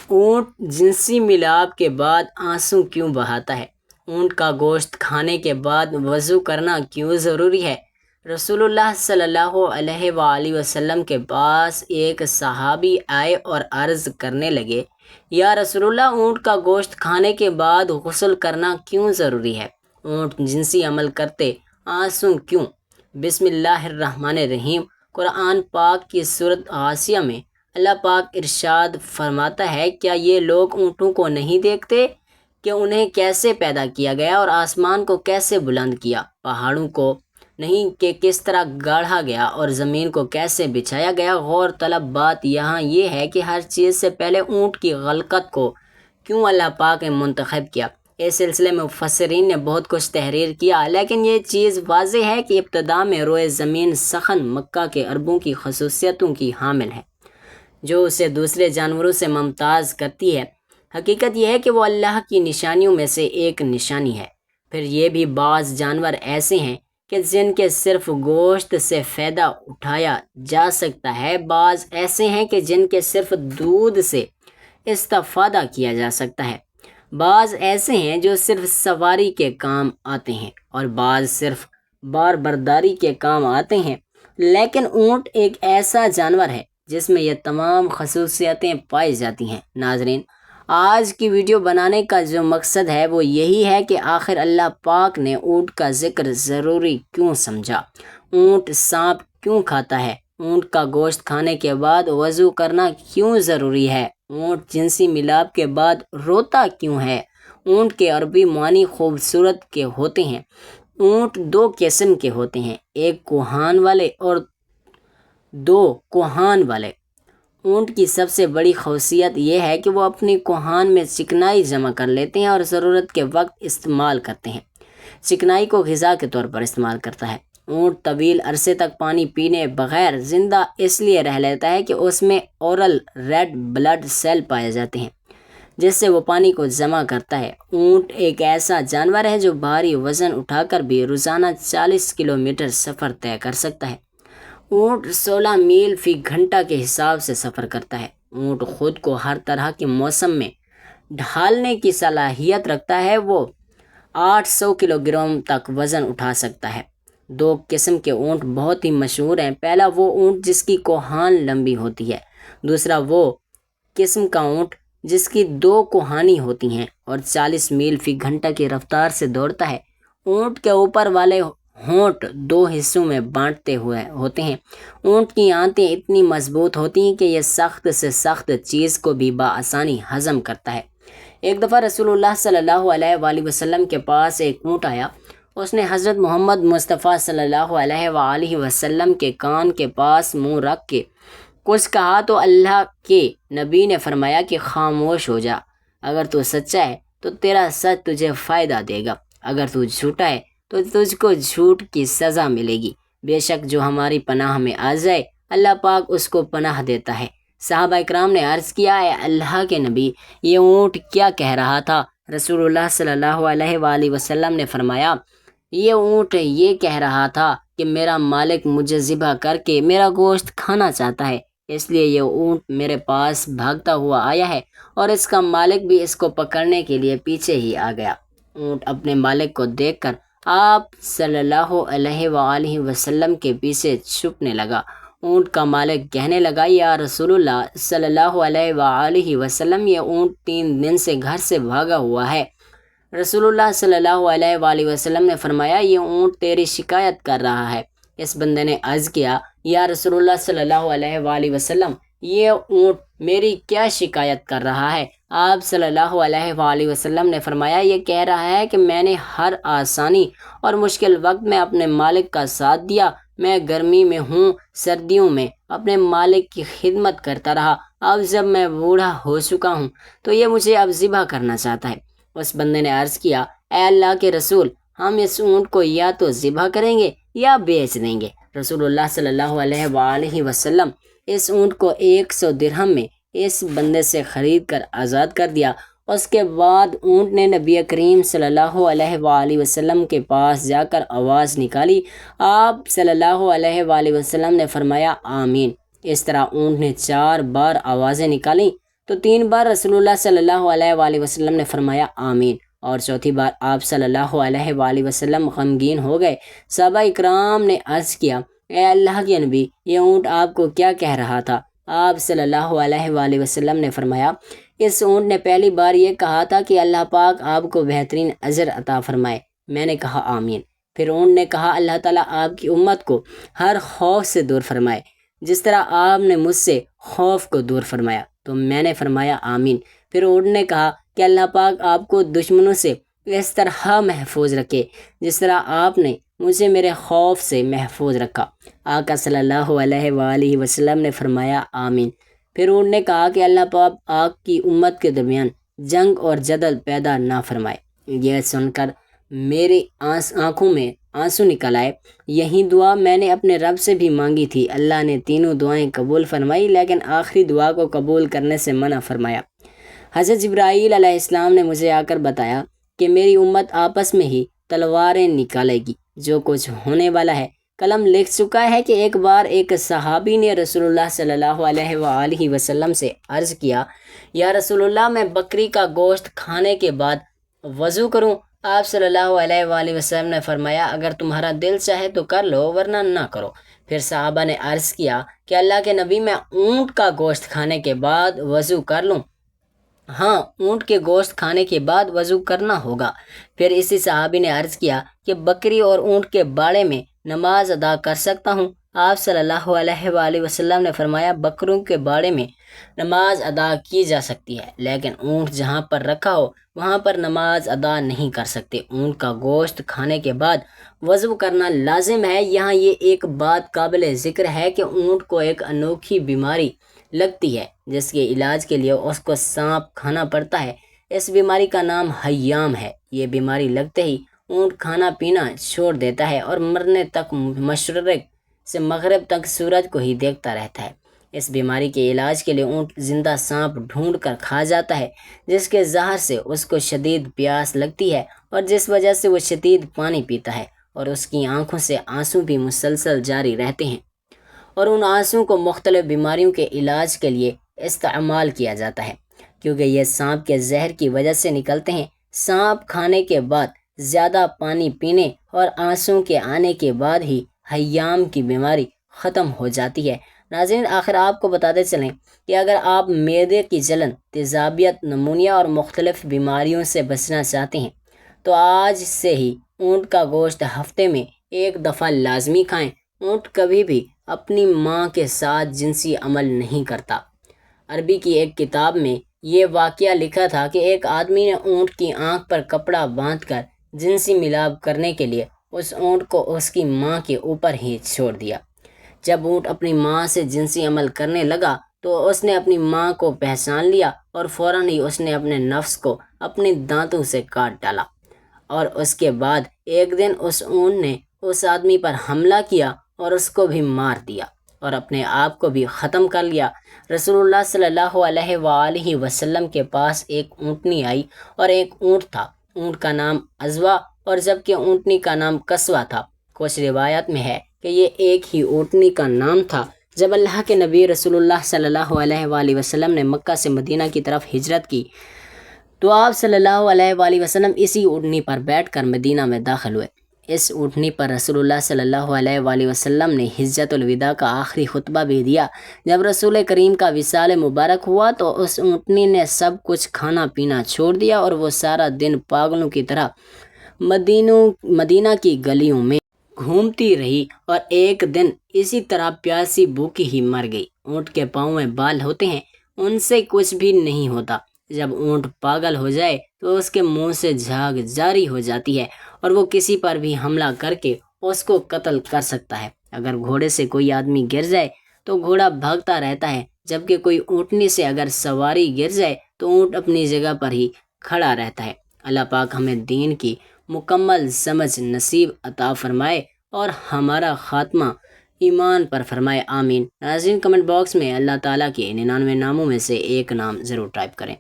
اونٹ جنسی ملاپ کے بعد آنسو کیوں بہاتا ہے؟ اونٹ کا گوشت کھانے کے بعد وضو کرنا کیوں ضروری ہے؟ رسول اللہ صلی اللہ علیہ وآلہ وسلم کے پاس ایک صحابی آئے اور عرض کرنے لگے، یا رسول اللہ، اونٹ کا گوشت کھانے کے بعد غسل کرنا کیوں ضروری ہے؟ اونٹ جنسی عمل کرتے آنسو کیوں؟ بسم اللہ الرحمن الرحیم۔ قرآن پاک کی سورۃ غاشیہ میں اللہ پاک ارشاد فرماتا ہے، کیا یہ لوگ اونٹوں کو نہیں دیکھتے کہ انہیں کیسے پیدا کیا گیا اور آسمان کو کیسے بلند کیا، پہاڑوں کو نہیں کہ کس طرح گاڑھا گیا اور زمین کو کیسے بچھایا گیا؟ غور طلب بات یہاں یہ ہے کہ ہر چیز سے پہلے اونٹ کی خلقت کو کیوں اللہ پاک نے منتخب کیا؟ اس سلسلے میں مفسرین نے بہت کچھ تحریر کیا، لیکن یہ چیز واضح ہے کہ ابتدا میں روئے زمین سخن مکہ کے عربوں کی خصوصیتوں کی حامل ہے جو اسے دوسرے جانوروں سے ممتاز کرتی ہے۔ حقیقت یہ ہے کہ وہ اللہ کی نشانیوں میں سے ایک نشانی ہے۔ پھر یہ بھی بعض جانور ایسے ہیں کہ جن کے صرف گوشت سے فائدہ اٹھایا جا سکتا ہے، بعض ایسے ہیں کہ جن کے صرف دودھ سے استفادہ کیا جا سکتا ہے، بعض ایسے ہیں جو صرف سواری کے کام آتے ہیں، اور بعض صرف بار برداری کے کام آتے ہیں۔ لیکن اونٹ ایک ایسا جانور ہے جس میں یہ تمام خصوصیتیں پائی جاتی ہیں۔ ناظرین، آج کی ویڈیو بنانے کا جو مقصد ہے وہ یہی ہے کہ آخر اللہ پاک نے اونٹ کا ذکر ضروری کیوں سمجھا؟ اونٹ سانپ کیوں کھاتا ہے؟ اونٹ کا گوشت کھانے کے بعد وضو کرنا کیوں ضروری ہے؟ اونٹ جنسی ملاپ کے بعد روتا کیوں ہے؟ اونٹ کے عربی معنی خوبصورت کے ہوتے ہیں۔ اونٹ دو قسم کے ہوتے ہیں، ایک کوہان والے اور دو کوہان والے۔ اونٹ کی سب سے بڑی خاصیت یہ ہے کہ وہ اپنی کوہان میں چکنائی جمع کر لیتے ہیں اور ضرورت کے وقت استعمال کرتے ہیں۔ چکنائی کو غذا کے طور پر استعمال کرتا ہے۔ اونٹ طویل عرصے تک پانی پینے بغیر زندہ اس لیے رہ لیتا ہے کہ اس میں اورل ریڈ بلڈ سیل پائے جاتے ہیں جس سے وہ پانی کو جمع کرتا ہے۔ اونٹ ایک ایسا جانور ہے جو بھاری وزن اٹھا کر بھی روزانہ 40 کلومیٹر سفر طے کر سکتا ہے۔ اونٹ 16 میل فی گھنٹہ کے حساب سے سفر کرتا ہے۔ اونٹ خود کو ہر طرح کے موسم میں ڈھالنے کی صلاحیت رکھتا ہے۔ وہ 800 کلو گرام تک وزن اٹھا سکتا ہے۔ دو قسم کے اونٹ بہت ہی مشہور ہیں۔ پہلا وہ اونٹ جس کی کوہان لمبی ہوتی ہے، دوسرا وہ قسم کا اونٹ جس کی دو کوہانی ہوتی ہیں اور 40 میل فی گھنٹہ کی رفتار سے دوڑتا ہے۔ اونٹ کے اوپر والے ہونٹ دو حصوں میں بانٹتے ہوئے ہوتے ہیں۔ اونٹ کی آنتیں اتنی مضبوط ہوتی ہیں کہ یہ سخت سے سخت چیز کو بھی بآسانی ہضم کرتا ہے۔ ایک دفعہ رسول اللہ صلی اللہ علیہ وآلہ وسلم کے پاس ایک اونٹ آیا۔ اس نے حضرت محمد مصطفیٰ صلی اللہ علیہ وآلہ وسلم کے کان کے پاس منہ رکھ کے کچھ کہا تو اللہ کے نبی نے فرمایا کہ خاموش ہو جا، اگر تو سچا ہے تو تیرا سچ تجھے فائدہ دے گا، اگر تو جھوٹا ہے تو تجھ کو جھوٹ کی سزا ملے گی۔ بے شک جو ہماری پناہ میں آ جائے اللہ پاک اس کو پناہ دیتا ہے۔ صحابہ اکرام نے عرض کیا، اے اللہ کے نبی، یہ اونٹ کیا کہہ رہا تھا؟ رسول اللہ صلی اللہ علیہ وآلہ وسلم نے فرمایا، یہ اونٹ یہ کہہ رہا تھا کہ میرا مالک مجھے ذبح کر کے میرا گوشت کھانا چاہتا ہے، اس لیے یہ اونٹ میرے پاس بھاگتا ہوا آیا ہے اور اس کا مالک بھی اس کو پکڑنے کے لیے پیچھے ہی آ گیا۔ اونٹ اپنے مالک کو دیکھ کر آپ صلی اللہ علیہ وآلہ وسلم کے پیچھے چھپنے لگا۔ اونٹ کا مالک کہنے لگا، یا رسول اللہ صلی اللہ علیہ وآلہ وسلم، یہ اونٹ 3 دن سے گھر سے بھاگا ہوا ہے۔ رسول اللہ صلی اللہ علیہ وآلہ وسلم نے فرمایا، یہ اونٹ تیری شکایت کر رہا ہے۔ اس بندے نے عرض کیا، یا رسول اللہ صلی اللہ علیہ وآلہ وسلم، یہ اونٹ میری کیا شکایت کر رہا ہے؟ آپ صلی اللہ علیہ وآلہ وسلم نے فرمایا، یہ کہہ رہا ہے کہ میں نے ہر آسانی اور مشکل وقت میں اپنے مالک کا ساتھ دیا، میں گرمی میں ہوں سردیوں میں اپنے مالک کی خدمت کرتا رہا، اب جب میں بوڑھا ہو چکا ہوں تو یہ مجھے اب ذبح کرنا چاہتا ہے۔ اس بندے نے عرض کیا، اے اللہ کے رسول، ہم اس اونٹ کو یا تو ذبح کریں گے یا بیچ دیں گے۔ رسول اللہ صلی اللہ علیہ وآلہ وسلم اس اونٹ کو 100 درہم میں اس بندے سے خرید کر آزاد کر دیا۔ اس کے بعد اونٹ نے نبی کریم صلی اللہ علیہ وآلہ وسلم کے پاس جا کر آواز نکالی۔ آپ صلی اللہ علیہ وآلہ وسلم نے فرمایا، آمین۔ اس طرح اونٹ نے 4 بار آوازیں نکالیں تو 3 بار رسول اللہ صلی اللہ علیہ وآلہ وسلم نے فرمایا آمین، اور چوتھی بار آپ صلی اللہ علیہ وآلہ وسلم غمگین ہو گئے۔ صحابہ اکرام نے عرض کیا، اے اللہ کے نبی، یہ اونٹ آپ کو کیا کہہ رہا تھا؟ آپ صلی اللہ علیہ وآلہ وسلم نے فرمایا، اس اونٹ نے پہلی بار یہ کہا تھا کہ اللہ پاک آپ کو بہترین اجر عطا فرمائے۔ میں نے کہا آمین۔ پھر اونٹ نے کہا، اللہ تعالیٰ آپ کی امت کو ہر خوف سے دور فرمائے، جس طرح آپ نے مجھ سے خوف کو دور فرمایا۔ تو میں نے فرمایا آمین۔ پھر اونٹ نے کہا کہ اللہ پاک آپ کو دشمنوں سے اس طرح محفوظ رکھے جس طرح آپ نے مجھے میرے خوف سے محفوظ رکھا۔ آقا صلی اللہ علیہ وآلہ وسلم نے فرمایا آمین۔ پھر اونٹ نے کہا کہ اللہ پاک آپ کی امت کے درمیان جنگ اور جدل پیدا نہ فرمائے۔ یہ سن کر میری آنکھوں میں آنسو نکل آئے۔ یہی دعا میں نے اپنے رب سے بھی مانگی تھی۔ اللہ نے تینوں دعائیں قبول فرمائی، لیکن آخری دعا کو قبول کرنے سے منع فرمایا۔ حضرت جبرائیل علیہ السلام نے مجھے آ کر بتایا کہ میری امت آپس میں ہی تلواریں نکالے گی۔ جو کچھ ہونے والا ہے قلم لکھ چکا ہے کہ ایک بار ایک صحابی نے رسول اللہ صلی اللہ علیہ وآلہ وسلم سے عرض کیا، یا رسول اللہ، میں بکری کا گوشت کھانے کے بعد وضو کروں؟ آپ صلی اللہ علیہ وآلہ وسلم نے فرمایا، اگر تمہارا دل چاہے تو کر لو، ورنہ نہ کرو۔ پھر صحابہ نے عرض کیا کہ اللہ کے نبی، میں اونٹ کا گوشت کھانے کے بعد وضو کر لوں؟ ہاں، اونٹ کے گوشت کھانے کے بعد وضو کرنا ہوگا۔ پھر اسی صحابی نے عرض کیا کہ بکری اور اونٹ کے باڑے میں نماز ادا کر سکتا ہوں؟ آپ صلی اللہ علیہ وآلہ وسلم نے فرمایا، بکروں کے باڑے میں نماز ادا کی جا سکتی ہے، لیکن اونٹ جہاں پر رکھا ہو وہاں پر نماز ادا نہیں کر سکتے۔ اونٹ کا گوشت کھانے کے بعد وضو کرنا لازم ہے۔ یہاں یہ ایک بات قابل ذکر ہے کہ اونٹ کو ایک انوکھی بیماری لگتی ہے جس کے علاج کے لیے اس کو سانپ کھانا پڑتا ہے۔ اس بیماری کا نام حیام ہے۔ یہ بیماری لگتے ہی اونٹ کھانا پینا چھوڑ دیتا ہے اور مرنے تک مشرق سے مغرب تک سورج کو ہی دیکھتا رہتا ہے۔ اس بیماری کے علاج کے لیے اونٹ زندہ سانپ ڈھونڈ کر کھا جاتا ہے، جس کے زہر سے اس کو شدید پیاس لگتی ہے اور جس وجہ سے وہ شدید پانی پیتا ہے، اور اس کی آنکھوں سے آنسو بھی مسلسل جاری رہتے ہیں، اور ان آنسو کو مختلف بیماریوں کے علاج کے لیے استعمال کیا جاتا ہے، کیونکہ یہ سانپ کے زہر کی وجہ سے نکلتے ہیں۔ سانپ کھانے کے بعد زیادہ پانی پینے اور آنسو کے آنے کے بعد ہی حیام کی بیماری ختم ہو جاتی ہے۔ ناظرین، آخر آپ کو بتاتے چلیں کہ اگر آپ معدے کی جلن، تیزابیت، نمونیا اور مختلف بیماریوں سے بچنا چاہتے ہیں تو آج سے ہی اونٹ کا گوشت ہفتے میں 1 دفعہ لازمی کھائیں۔ اونٹ کبھی بھی اپنی ماں کے ساتھ جنسی عمل نہیں کرتا۔ عربی کی ایک کتاب میں یہ واقعہ لکھا تھا کہ ایک آدمی نے اونٹ کی آنکھ پر کپڑا باندھ کر جنسی ملاپ کرنے کے لیے اس اونٹ کو اس کی ماں کے اوپر ہی چھوڑ دیا۔ جب اونٹ اپنی ماں سے جنسی عمل کرنے لگا تو اس نے اپنی ماں کو پہچان لیا اور فوراً ہی اس نے اپنے نفس کو اپنے دانتوں سے کاٹ ڈالا، اور اس کے بعد ایک دن اس اونٹ نے اس آدمی پر حملہ کیا اور اس کو بھی مار دیا اور اپنے آپ کو بھی ختم کر لیا۔ رسول اللہ صلی اللہ علیہ وآلہ وسلم کے پاس ایک اونٹنی آئی اور ایک اونٹ تھا۔ اونٹ کا نام عزوا اور جبکہ اونٹنی کا نام قصوا تھا۔ کچھ روایت میں ہے کہ یہ ایک ہی اونٹنی کا نام تھا۔ جب اللہ کے نبی رسول اللہ صلی اللہ علیہ وآلہ وسلم نے مکہ سے مدینہ کی طرف ہجرت کی تو آپ صلی اللہ علیہ وآلہ وسلم اسی اونٹنی پر بیٹھ کر مدینہ میں داخل ہوئے۔ اس اونٹنی پر رسول اللہ صلی اللہ علیہ وآلہ وسلم نے حجۃ الوداع کا آخری خطبہ بھی دیا۔ جب رسول کریم کا وصال مبارک ہوا تو اس اونٹنی نے سب کچھ کھانا پینا چھوڑ دیا اور وہ سارا دن پاگلوں کی طرح مدینہ کی گلیوں میں گھومتی رہی اور ایک دن اسی طرح پیاسی بھوکی ہی مر گئی۔ اونٹ کے پاؤں میں بال ہوتے ہیں، ان سے کچھ بھی نہیں ہوتا۔ جب اونٹ پاگل ہو جائے تو اس کے منہ سے جھاگ جاری ہو جاتی ہے اور وہ کسی پر بھی حملہ کر کے اس کو قتل کر سکتا ہے۔ اگر گھوڑے سے کوئی آدمی گر جائے تو گھوڑا بھاگتا رہتا ہے، جبکہ کوئی اونٹنی سے اگر سواری گر جائے تو اونٹ اپنی جگہ پر ہی کھڑا رہتا ہے۔ اللہ پاک ہمیں دین کی مکمل سمجھ نصیب عطا فرمائے اور ہمارا خاتمہ ایمان پر فرمائے، آمین۔ ناظرین، کمنٹ باکس میں اللہ تعالیٰ کے 99 ناموں میں سے ایک نام ضرور ٹائپ کریں۔